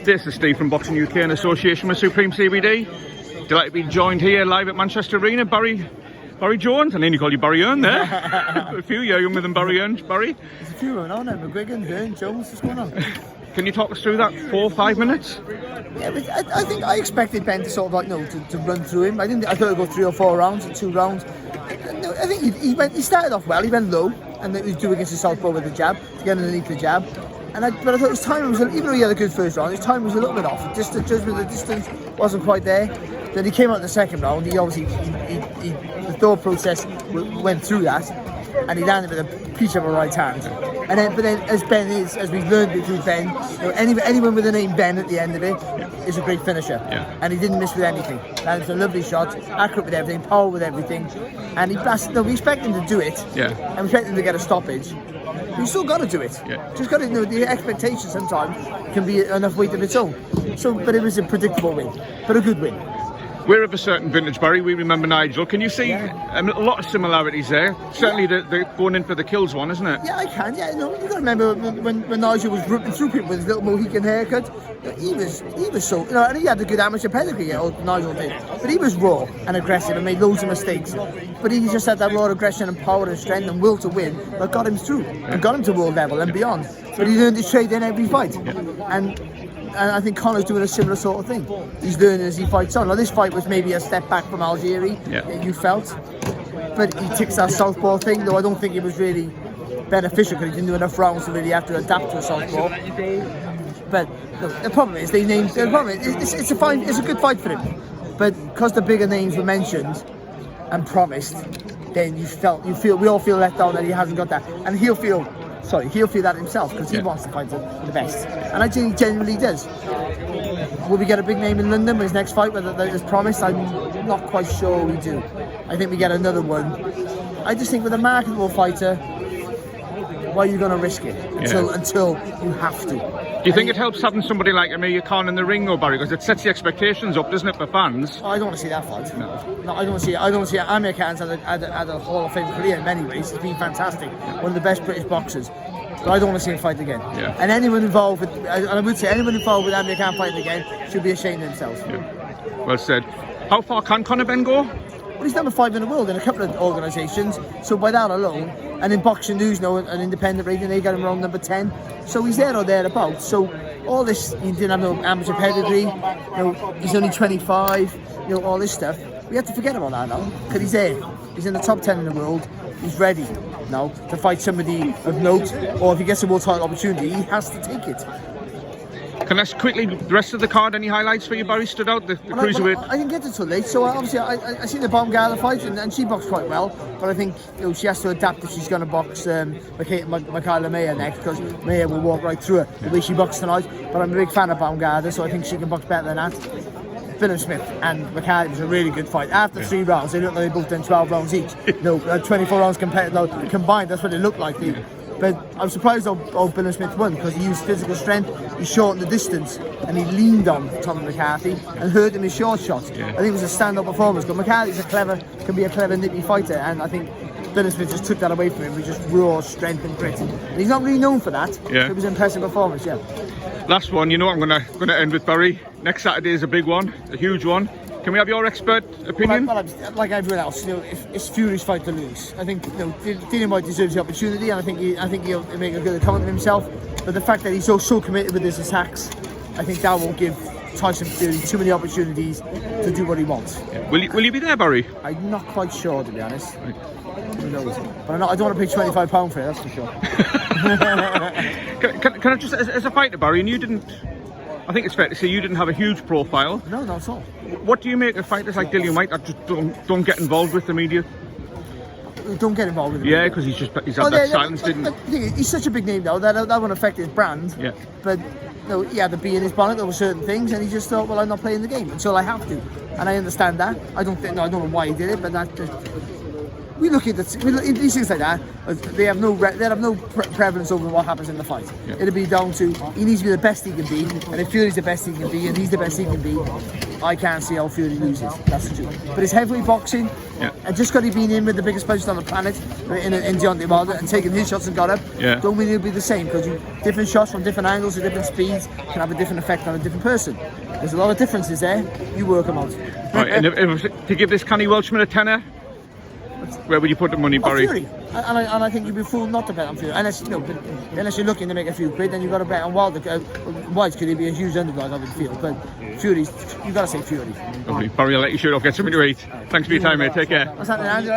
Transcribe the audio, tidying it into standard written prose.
This is Steve from Boxing UK in association with Supreme CBD. Delighted to be joined here live at Manchester Arena. Barry Jones, I nearly called you Barry Earn there. A few years younger than Barry Earn, Barry. There's a few going on there. McGuigan, Earn, Jones, what's going on? Can you talk us through that 4 or 5 minutes? Yeah, but I think I expected Ben to sort of to run through him. I thought he'd go 3 or 4 rounds in 2 rounds. I think he started off well. He went low, and it was due against the southpaw with the jab to get underneath the jab. But I thought his timing was, even though he had a good first round, his timing was a little bit off. Just the judgment, the distance wasn't quite there. Then he came out in the second round. He obviously, the thought process went through that, and he landed with a piece of a right hand. But then, as Ben is, as we've learned it through Ben, anyone with the name Ben at the end of it is a great finisher. Yeah. And he didn't miss with anything. Landed a lovely shot, accurate with everything, power with everything, and he blasted. No, we expect him to do it. Yeah. And we expect him to get a stoppage. You still got to do it. Yeah. Just got to know the expectation sometimes can be enough weight of its own. but it was a predictable win, but a good win. We're of a certain vintage, Barry. We remember Nigel. Can you see a lot of similarities there? Certainly, the going in for the kills one, isn't it? Yeah, I can. Yeah, no, you got to remember when Nigel was ripping through people with his little Mohican haircut. He was so, and he had a good amateur pedigree. Nigel did, but he was raw and aggressive and made loads of mistakes. But he just had that raw aggression and power and strength and will to win that got him through and got him to world level and beyond. But he learned his trade in every fight, and I think Connor's doing a similar sort of thing. He's learning as he fights on. Now, this fight was maybe a step back from Algeria, you felt. But he ticks that southpaw thing, though I don't think it was really beneficial because he didn't do enough rounds to really have to adapt to a southpaw. But the problem is, it's a good fight for him. But because the bigger names were mentioned and promised, then we all feel let down that he hasn't got that. And he'll feel that himself because he wants to fight the best, and I think he genuinely does. Will we get a big name in London with his next fight, whether that is promised? I'm not quite sure we do. I think we get another one. I just think with a marketable fighter, why are you going to risk it until you have to? Do you think it helps having somebody like Amir in the ring, though, Barry? Because it sets the expectations up, doesn't it, for fans? I don't want to see that fight. No, I don't see it. I don't see it. Amir Khan's had a Hall of Fame career in many ways. He's been fantastic. One of the best British boxers. But I don't want to see him fight again. Yeah. And anyone involved with Amir Khan fighting again should be ashamed of themselves. Yeah. Well said. How far can Connor Benn go? Well, he's number 5 in the world in a couple of organisations. So by that alone, and in Boxing News, an independent rating, they got him around number 10. So he's there or thereabouts. So all this, he didn't have no amateur pedigree. He's only 25. All this stuff. We have to forget about that now because he's there. He's in the top 10 in the world. He's ready now to fight somebody of note, or if he gets a world title opportunity, he has to take it. Can I quickly, the rest of the card, any highlights for you, Barry? Stood out the cruiserweight? I didn't get it till late, so obviously I seen the Baumgartner fight, and she boxed quite well. But I think she has to adapt if she's going to box Michaela Mayer next, because Mayer will walk right through her the way she boxed tonight. But I'm a big fan of Baumgartner, so I think she can box better than that. Dillian Smith and McCarthy was a really good fight. After 3 rounds, they looked like they both done 12 rounds each. 24 rounds combined, that's what it looked like. But I'm surprised how Dillian Smith won, because he used physical strength, he shortened the distance, and he leaned on Tommy McCarthy and hurt him his short shot. I think it was a stand-up performance, but McCarthy's can be a clever, nippy fighter, and I think Dillian Smith just took that away from him with just raw strength and grit. And he's not really known for that. Yeah. It was an impressive performance, Last one, I'm going to end with, Barry. Next Saturday is a big one, a huge one. Can we have your expert opinion? Well, like everyone else, it's Fury's fight to lose. I think Dillian Whyte deserves the opportunity, and I think he'll make a good account of himself. But the fact that he's so committed with his attacks, I think that won't give Tyson Fury too many opportunities to do what he wants. Yeah. Will you be there, Barry? I'm not quite sure, to be honest. Right. Who knows? But I don't want to pay £25 for it, that's for sure. Can I just, as a fighter, Barry, and you didn't, I think it's fair to say you didn't have a huge profile. No, not at all. What do you make of fighters like Dillian Whyte that just don't get involved with the media? Don't get involved with the media? Yeah, because he's had that silence, didn't he? He's such a big name now that won't affect his brand. Yeah. But he had to be in his bonnet over certain things, and he just thought, well, I'm not playing the game until I have to, and I understand that. I don't know why he did it, but that. We look at these things like that. They have no prevalence over what happens in the fight. Yeah. It'll be down to he needs to be the best he can be, and if Fury's the best he can be, and he's the best he can be, I can't see how Fury loses. That's the truth. But it's heavyweight boxing. Yeah. And just because he's been in with the biggest puncher on the planet in Deontay Wilder and taking his shots and got up, Yeah. don't mean it'll be the same, because different shots from different angles and different speeds can have a different effect on a different person. There's a lot of differences there. You work them out. Right, and if to give this Canny Welshman a tenner, where would you put the money, Barry? Fury. And I think you'd be fooled not to bet on Fury. Unless you're looking to make a few quid, then you've got to bet on Wilder. White could be a huge underdog, I would feel. But Fury's, you've got to say Fury. Lovely. Barry, I'll let you shoot off, get something to eat. Thanks for your time, mate. Take care. What's happening, Andrew?